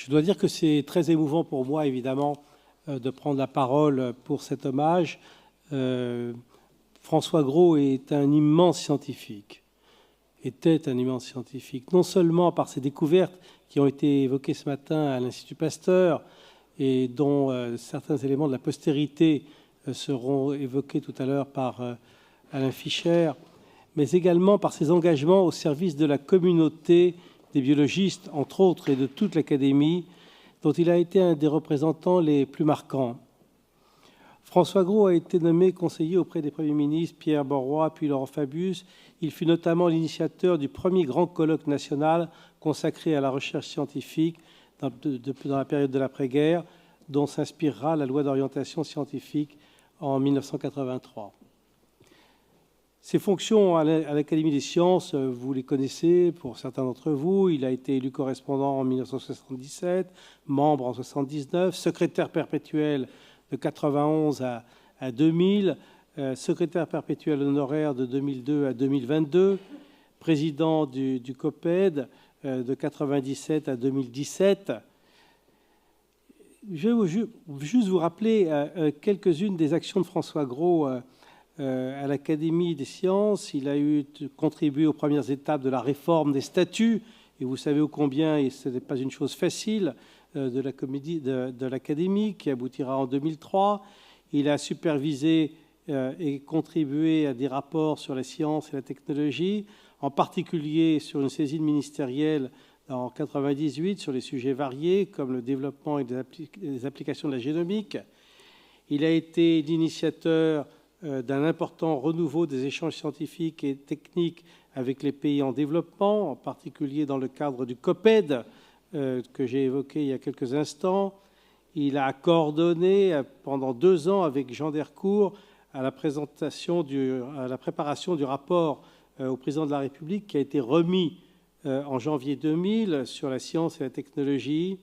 Je dois dire que c'est très émouvant pour moi, évidemment, de prendre la parole pour cet hommage. François Gros est un immense scientifique, était un immense scientifique, non seulement par ses découvertes qui ont été évoquées ce matin à l'Institut Pasteur et dont certains éléments de la postérité seront évoqués tout à l'heure par Alain Fischer, mais également par ses engagements au service de la communauté des biologistes, entre autres, et de toute l'Académie, dont il a été un des représentants les plus marquants. François Gros a été nommé conseiller auprès des premiers ministres Pierre Borroy puis Laurent Fabius. Il fut notamment l'initiateur du premier grand colloque national consacré à la recherche scientifique dans la période de l'après-guerre, dont s'inspirera la loi d'orientation scientifique en 1983. Ses fonctions à l'Académie des sciences, vous les connaissez pour certains d'entre vous. Il a été élu correspondant en 1977, membre en 1979, secrétaire perpétuel de 1991 à 2000, secrétaire perpétuel honoraire de 2002 à 2022, président du COPED de 1997 à 2017. Je vais juste vous rappeler quelques-unes des actions de François Gros à l'Académie des sciences. Il a contribué aux premières étapes de la réforme des statuts, et vous savez ô combien, et ce n'est pas une chose facile, de l'Académie, qui aboutira en 2003. Il a supervisé et contribué à des rapports sur la science et la technologie, en particulier sur une saisine ministérielle en 1998 sur les sujets variés, comme le développement et les applications de la génomique. Il a été l'initiateur d'un important renouveau des échanges scientifiques et techniques avec les pays en développement, en particulier dans le cadre du COPED, que j'ai évoqué il y a quelques instants. Il a coordonné pendant 2 ans avec Jean Dercourt à la préparation du rapport au président de la République qui a été remis en janvier 2000 sur la science et la technologie.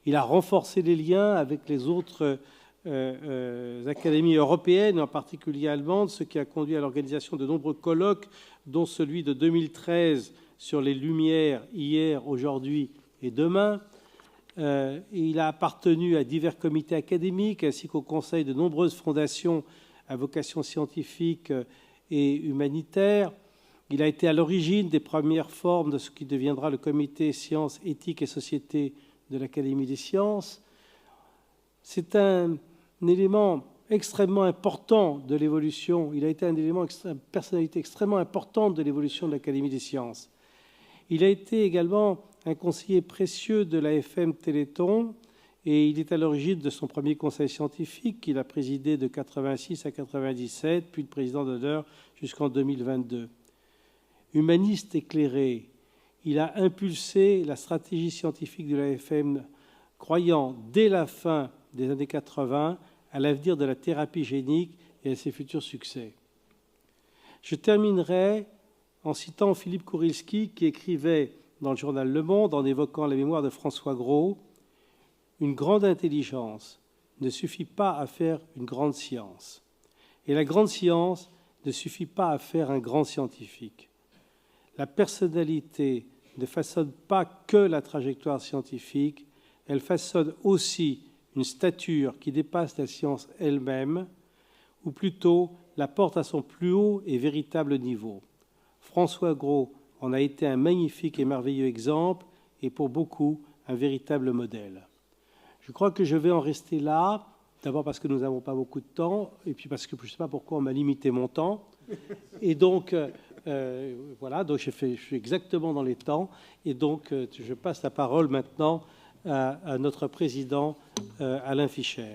Il a renforcé les liens avec les autres académies européennes, en particulier allemandes, ce qui a conduit à l'organisation de nombreux colloques, dont celui de 2013 sur les Lumières, hier, aujourd'hui et demain. Il a appartenu à divers comités académiques ainsi qu'au conseil de nombreuses fondations à vocation scientifique et humanitaire. Il a été à l'origine des premières formes de ce qui deviendra le comité Sciences, Éthique et Société de l'Académie des sciences. C'est un élément extrêmement important de l'évolution. Il a été une personnalité extrêmement importante de l'évolution de l'Académie des sciences. Il a été également un conseiller précieux de l'AFM Téléthon et il est à l'origine de son premier conseil scientifique qu'il a présidé de 1986 à 1997, puis de président d'honneur jusqu'en 2022. Humaniste éclairé, il a impulsé la stratégie scientifique de l'AFM, croyant dès la fin des années 80 à l'avenir de la thérapie génique et à ses futurs succès. Je terminerai en citant Philippe Kurilski qui écrivait dans le journal Le Monde, en évoquant la mémoire de François Gros, « Une grande intelligence ne suffit pas à faire une grande science. Et la grande science ne suffit pas à faire un grand scientifique. La personnalité ne façonne pas que la trajectoire scientifique, elle façonne aussi une stature qui dépasse la science elle-même, ou plutôt la porte à son plus haut et véritable niveau. François Gros en a été un magnifique et merveilleux exemple, et pour beaucoup, un véritable modèle. Je crois que je vais en rester là, d'abord parce que nous n'avons pas beaucoup de temps, et puis parce que je ne sais pas pourquoi on m'a limité mon temps. Et donc, voilà, donc je suis exactement dans les temps, et donc je passe la parole maintenant à notre président, Alain Fischer.